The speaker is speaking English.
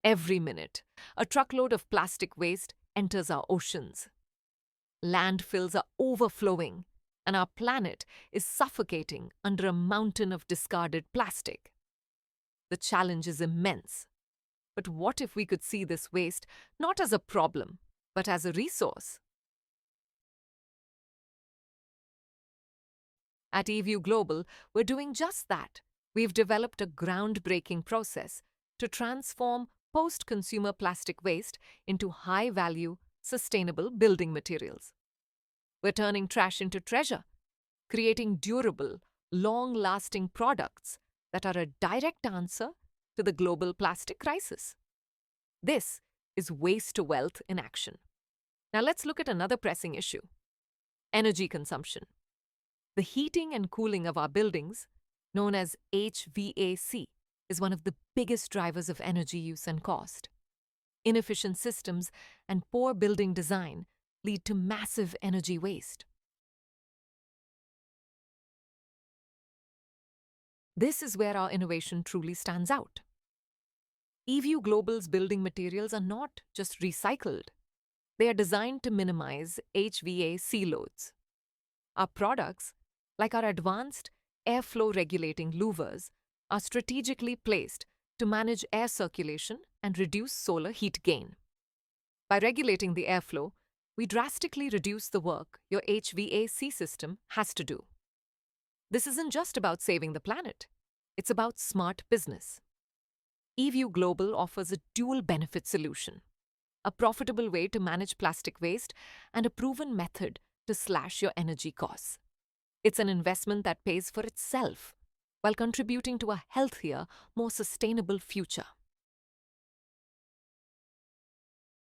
Every minute, a truckload of plastic waste enters our oceans. Landfills are overflowing, and our planet is suffocating under a mountain of discarded plastic. The challenge is immense. But what if we could see this waste not as a problem, but as a resource? At Eview Global, we're doing just that. We've developed a groundbreaking process to transform post-consumer plastic waste into high-value, sustainable building materials. We're turning trash into treasure, creating durable, long-lasting products that are a direct answer to the global plastic crisis. This is waste to wealth in action. Now let's look at another pressing issue: energy consumption. The heating and cooling of our buildings, known as HVAC, is one of the biggest drivers of energy use and cost. Inefficient systems and poor building design lead to massive energy waste. This is where our innovation truly stands out. Eview Global's building materials are not just recycled. They are designed to minimize HVAC loads. Our products, like our advanced airflow regulating louvers, are strategically placed to manage air circulation and reduce solar heat gain. By regulating the airflow, we drastically reduce the work your HVAC system has to do. This isn't just about saving the planet, it's about smart business. Eview Global offers a dual benefit solution: a profitable way to manage plastic waste and a proven method to slash your energy costs. It's an investment that pays for itself while contributing to a healthier, more sustainable future.